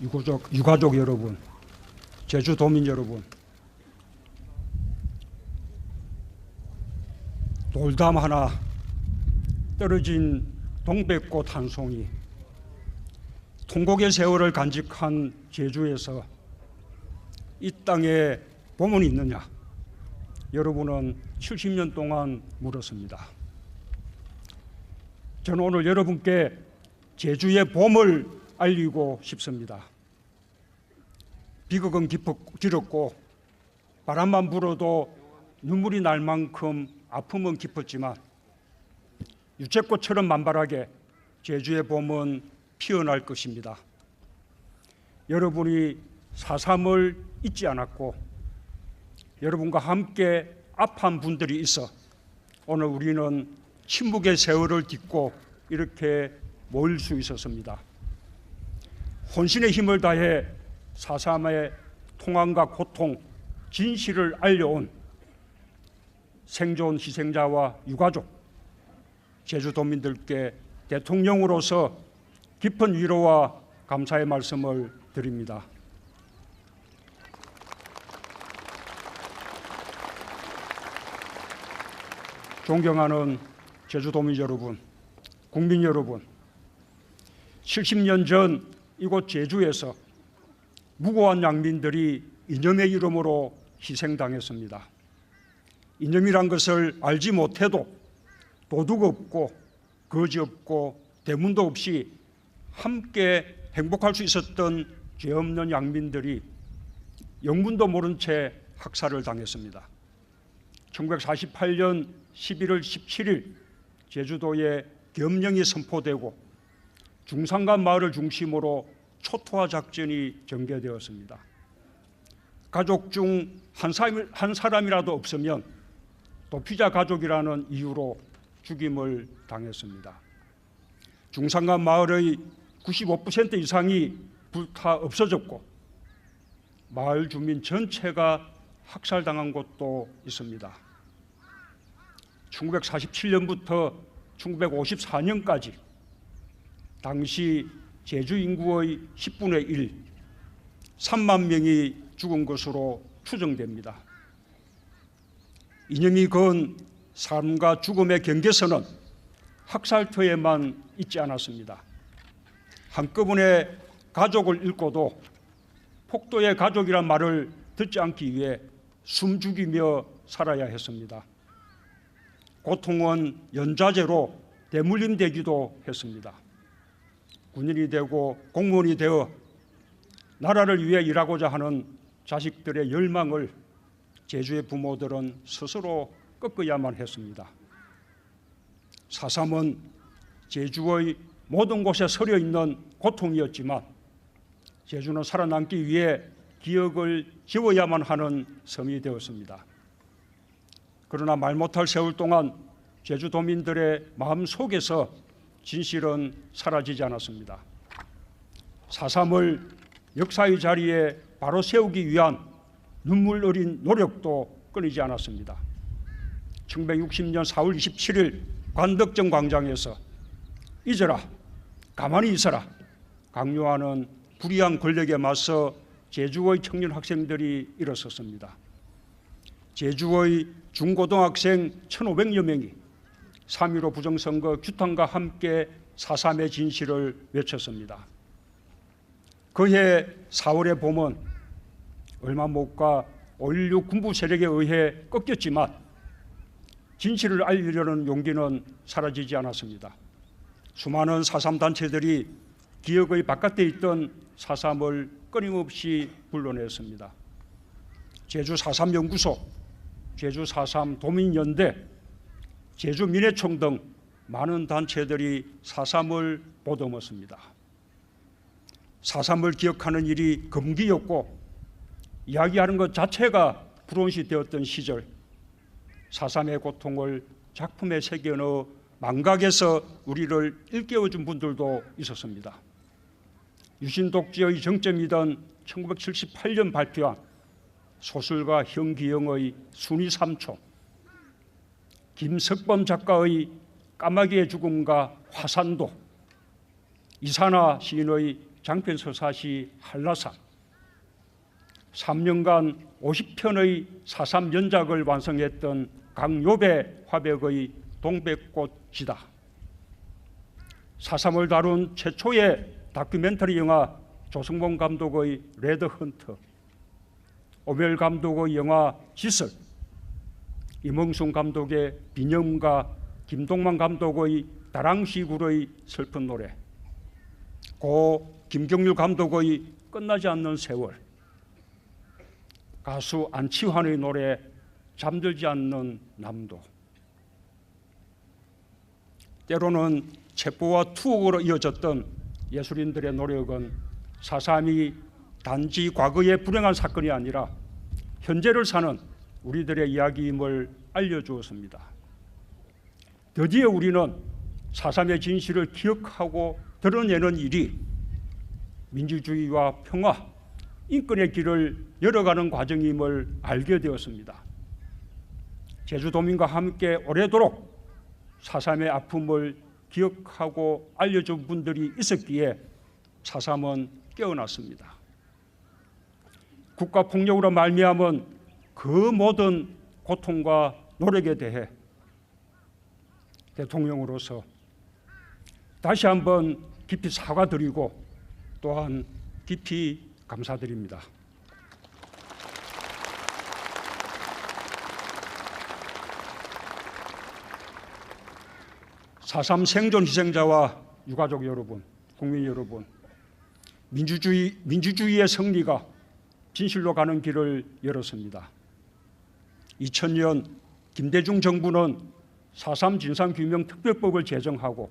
유가족 여러분, 제주도민 여러분, 돌담 하나 떨어진 동백꽃 한 송이, 통곡의 세월을 간직한 제주에서 이 땅에 봄은 있느냐? 여러분은 70년 동안 물었습니다. 저는 오늘 여러분께 제주의 봄을 알리고 싶습니다. 비극은 길었고 바람만 불어도 눈물이 날 만큼 아픔은 깊었지만 유채꽃처럼 만발하게 제주의 봄은 피어날 것입니다. 여러분이 4.3을 잊지 않았고 여러분과 함께 아파한 분들이 있어 오늘 우리는 침묵의 세월을 딛고 이렇게 모일 수 있었습니다. 혼신의 힘을 다해 4.3의 통함과 고통, 진실을 알려온 생존 희생자와 유가족, 제주도민들께 대통령으로서 깊은 위로와 감사의 말씀을 드립니다. 존경하는 제주도민 여러분, 국민 여러분, 70년 전 이곳 제주에서 무고한 양민들이 이념의 이름으로 희생당했습니다. 이념이란 것을 알지 못해도 도둑 없고 거지 없고 대문도 없이 함께 행복할 수 있었던 죄 없는 양민들이 영문도 모른 채 학살을 당했습니다. 1948년 11월 17일 제주도에 계엄령이 선포되고 중산간 마을을 중심으로 초토화 작전이 전개되었습니다. 가족 중 한 사람이라도 없으면 도피자 가족이라는 이유로 죽임을 당했습니다. 중산간 마을의 95% 이상이 불타 없어졌고 마을 주민 전체가 학살당한 곳도 있습니다. 1947년부터 1954년까지 당시 제주 인구의 10분의 1, 3만 명이 죽은 것으로 추정됩니다. 이념이 그은 삶과 죽음의 경계선은 학살터에만 있지 않았습니다. 한꺼번에 가족을 잃고도 폭도의 가족이란 말을 듣지 않기 위해 숨죽이며 살아야 했습니다. 고통은 연좌제로 대물림되기도 했습니다. 군인이 되고 공무원이 되어 나라를 위해 일하고자 하는 자식들의 열망을 제주의 부모들은 스스로 꺾어야만 했습니다. 4.3은 제주의 모든 곳에 서려 있는 고통이었지만 제주는 살아남기 위해 기억을 지워야만 하는 섬이 되었습니다. 그러나 말 못할 세월 동안 제주도민들의 마음 속에서 진실은 사라지지 않았습니다. 4.3을 역사의 자리에 바로 세우기 위한 눈물 어린 노력도 끊이지 않았습니다. 1960년 4월 27일 관덕정 광장에서 잊어라, 가만히 있어라 강요하는 불의한 권력에 맞서 제주의 청년 학생들이 일어섰습니다. 제주의 중고등학생 1,500여 명이 3.15 부정선거 규탄과 함께 4.3의 진실을 외쳤습니다. 그해 4월의 봄은 얼마 못 가 5.16 군부 세력에 의해 꺾였지만 진실을 알리려는 용기는 사라지지 않았습니다. 수많은 4.3 단체들이 기억의 바깥에 있던 4.3을 끊임없이 불러냈습니다. 제주 4.3 연구소, 제주 4.3 도민연대, 제주 민해총 등 많은 단체들이 4.3을 보듬었습니다. 4.3을 기억하는 일이 금기였고 이야기하는 것 자체가 불온시 되었던 시절 4.3의 고통을 작품에 새겨넣어 망각해서 우리를 일깨워준 분들도 있었습니다. 유신독재의 정점이던 1978년 발표한 소설가 현기영의 순위 3초, 김석범 작가의 까마귀의 죽음과 화산도, 이산화 시인의 장편서사시 한라산, 3년간 50편의 4.3 연작을 완성했던 강요배 화백의 동백꽃지다, 4.3을 다룬 최초의 다큐멘터리 영화 조승봉 감독의 레드헌터, 오멜 감독의 영화 지설, 임흥순 감독의 비념과 김동만 감독의 다랑시굴의 슬픈 노래, 고 김경률 감독의 끝나지 않는 세월, 가수 안치환의 노래 잠들지 않는 남도. 때로는 첩보와 투옥으로 이어졌던 예술인들의 노력은 4.3이 단지 과거의 불행한 사건이 아니라 현재를 사는 우리들의 이야기임을 알려주었습니다. 드디어 우리는 4.3의 진실을 기억하고 드러내는 일이 민주주의와 평화, 인권의 길을 열어가는 과정임을 알게 되었습니다. 제주도민과 함께 오래도록 4.3의 아픔을 기억하고 알려준 분들이 있었기에 4.3은 깨어났습니다. 국가폭력으로 말미암은 그 모든 고통과 노력에 대해 대통령으로서 다시 한번 깊이 사과드리고 또한 깊이 감사드립니다. (4.3) 생존 희생자와 유가족 여러분, 국민 여러분, 민주주의의 승리가 진실로 가는 길을 열었습니다. 2000년 김대중 정부는 4.3 진상규명특별법을 제정하고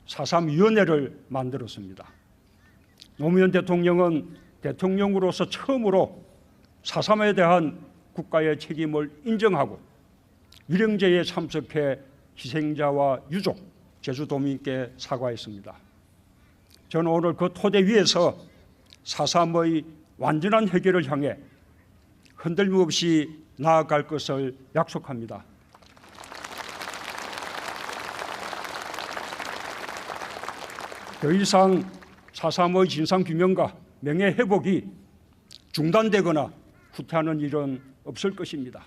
4.3위원회를 만들었습니다. 노무현 대통령은 대통령으로서 처음으로 4.3에 대한 국가의 책임을 인정하고 위령제에 참석해 희생자와 유족, 제주도민께 사과했습니다. 저는 오늘 그 토대 위에서 4.3의 완전한 해결을 향해 흔들림 없이 나아갈 것을 약속합니다. 더 이상 4.3의 진상규명과 명예회복이 중단되거나 후퇴하는 일은 없을 것입니다.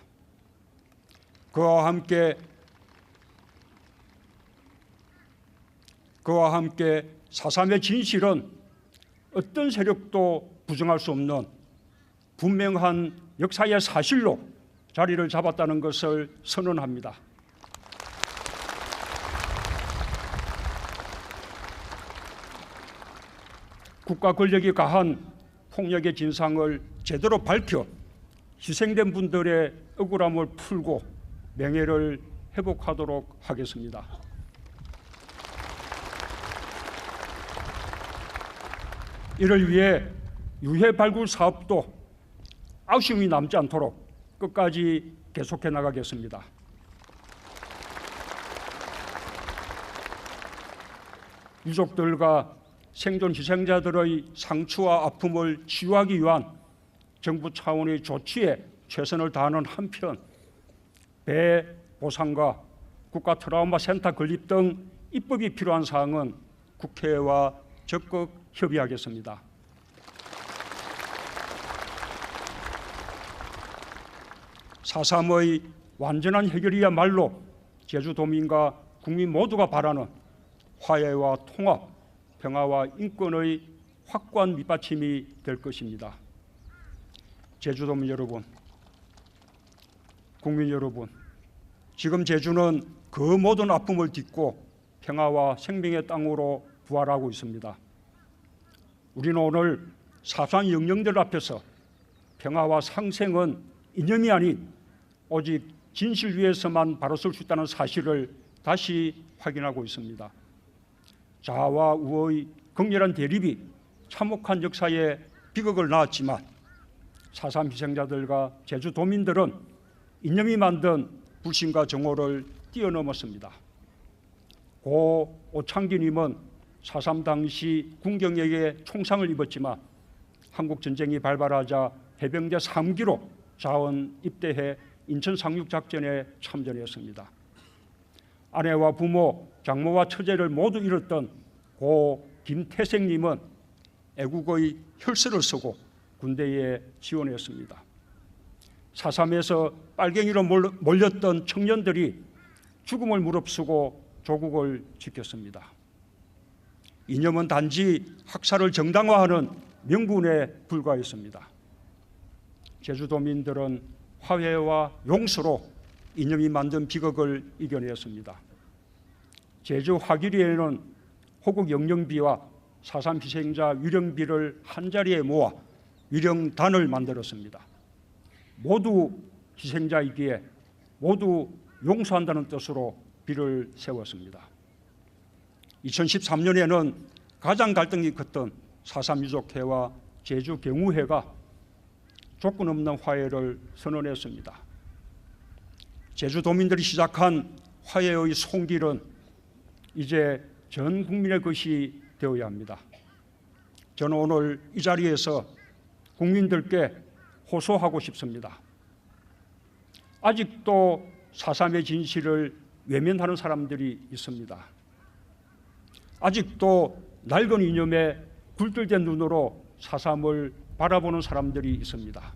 그와 함께 4.3의 진실은 어떤 세력도 부정할 수 없는 분명한 역사의 사실로 자리를 잡았다는 것을 선언합니다. 국가 권력이 가한 폭력의 진상을 제대로 밝혀 희생된 분들의 억울함을 풀고 명예를 회복하도록 하겠습니다. 이를 위해 유해 발굴 사업도 아쉬움이 남지 않도록 끝까지 계속해 나가겠습니다. 유족들과 생존 희생자들의 상처와 아픔을 치유하기 위한 정부 차원의 조치에 최선을 다하는 한편 배 보상과 국가 트라우마 센터 건립 등 입법이 필요한 사항은 국회와 적극 협의하겠습니다. (4.3)의 완전한 해결이야말로 제주도민과 국민 모두가 바라는 화해와 통합, 평화와 인권의 확고한 밑받침이 될 것입니다. 제주도민 여러분, 국민 여러분, 지금 제주는 그 모든 아픔을 딛고 평화와 생명의 땅으로 부활하고 있습니다. 우리는 오늘 4.3 영령들 앞에서 평화와 상생은 이념이 아닌 오직 진실 위에서만 바로 설 수 있다는 사실을 다시 확인하고 있습니다. 자아와 우의 극렬한 대립이 참혹한 역사에 비극을 낳았지만 4.3 희생자들과 제주도민들은 이념이 만든 불신과 정오를 뛰어넘었습니다. 고 오창기님은 4.3 당시 군경에게 총상을 입었지만 한국전쟁이 발발하자 해병대 3기로 자원 입대해 인천 상륙작전에 참전했습니다. 아내와 부모, 장모와 처제를 모두 잃었던 고 김태생님은 애국의 혈세를 쓰고 군대에 지원했습니다. 4.3에서 빨갱이로 몰렸던 청년들이 죽음을 무릅쓰고 조국을 지켰습니다. 이념은 단지 학살을 정당화하는 명분에 불과했습니다. 제주도민들은 화해와 용서로 이념이 만든 비극을 이겨냈습니다. 제주 화기리에는 호국 영령비와 4.3 희생자 위령비를 한자리에 모아 위령단을 만들었습니다. 모두 희생자이기에 모두 용서한다는 뜻으로 비를 세웠습니다. 2013년에는 가장 갈등이 컸던 4.3 유족회와 제주 경우회가 조건 없는 화해를 선언했습니다. 제주도민들이 시작한 화해의 손길은 이제 전 국민의 것이 되어야 합니다. 저는 오늘 이 자리에서 국민들께 호소하고 싶습니다. 아직도 4.3의 진실을 외면하는 사람들이 있습니다. 아직도 낡은 이념에 굴들된 눈으로 4.3을 바라보는 사람들이 있습니다.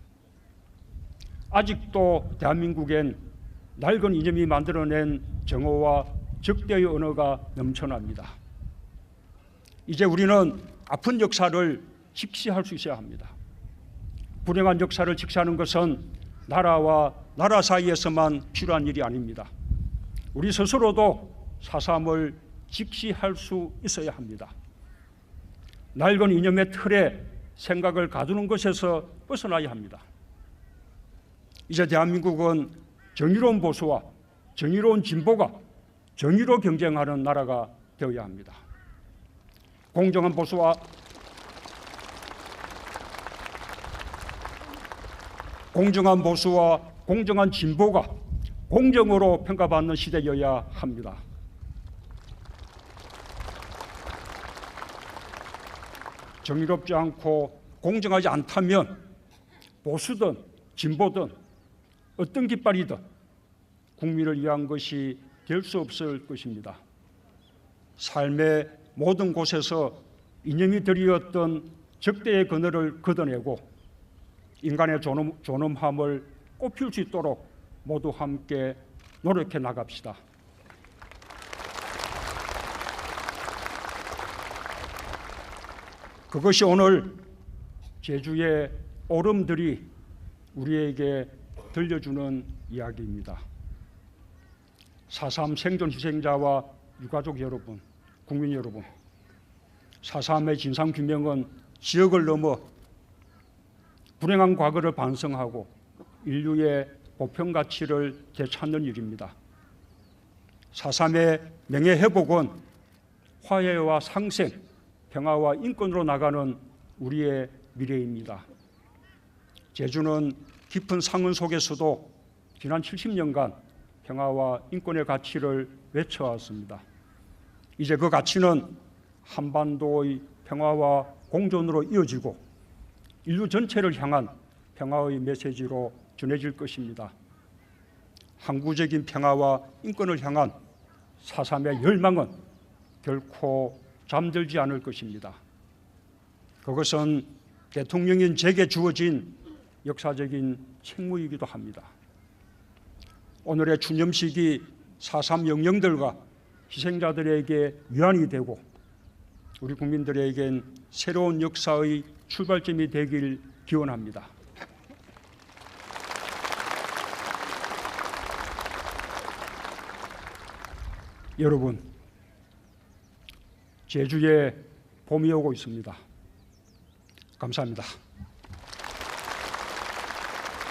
아직도 대한민국엔 낡은 이념이 만들어낸 정오와 적대의 언어가 넘쳐납니다. 이제 우리는 아픈 역사를 직시할 수 있어야 합니다. 불행한 역사를 직시하는 것은 나라와 나라 사이에서만 필요한 일이 아닙니다. 우리 스스로도 4.3을 직시할 수 있어야 합니다. 낡은 이념의 틀에 생각을 가두는 것에서 벗어나야 합니다. 이제 대한민국은 정의로운 보수와 정의로운 진보가 정의로 경쟁하는 나라가 되어야 합니다. 공정한 보수와 공정한 진보가 공정으로 평가받는 시대여야 합니다. 정의롭지 않고 공정하지 않다면 보수든 진보든 어떤 깃발이든 국민을 위한 것이 될 수 없을 것입니다. 삶의 모든 곳에서 이념이 드리웠던 적대의 그늘을 걷어내고 인간의 존엄함을 꽃피울 수 있도록 모두 함께 노력해 나갑시다. 그것이 오늘 제주의 오름들이 우리에게 들려주는 이야기입니다. 4.3 생존 희생자와 유가족 여러분, 국민 여러분, 4.3의 진상규명은 지역을 넘어 불행한 과거를 반성하고 인류의 보편 가치를 되찾는 일입니다. 4.3의 명예회복은 화해와 상생, 평화와 인권으로 나가는 우리의 미래입니다. 제주는 깊은 상흔 속에서도 지난 70년간 평화와 인권의 가치를 외쳐왔습니다. 이제 그 가치는 한반도의 평화와 공존으로 이어지고 인류 전체를 향한 평화의 메시지로 전해질 것입니다. 항구적인 평화와 인권을 향한 4.3의 열망은 결코 잠들지 않을 것입니다. 그것은 대통령인 제게 주어진 역사적인 책무이기도 합니다. 오늘의 추념식이 4.3 영령들과 희생자들에게 위안이 되고 우리 국민들에겐 새로운 역사의 출발점이 되길 기원합니다. 여러분, 제주에 봄이 오고 있습니다. 감사합니다.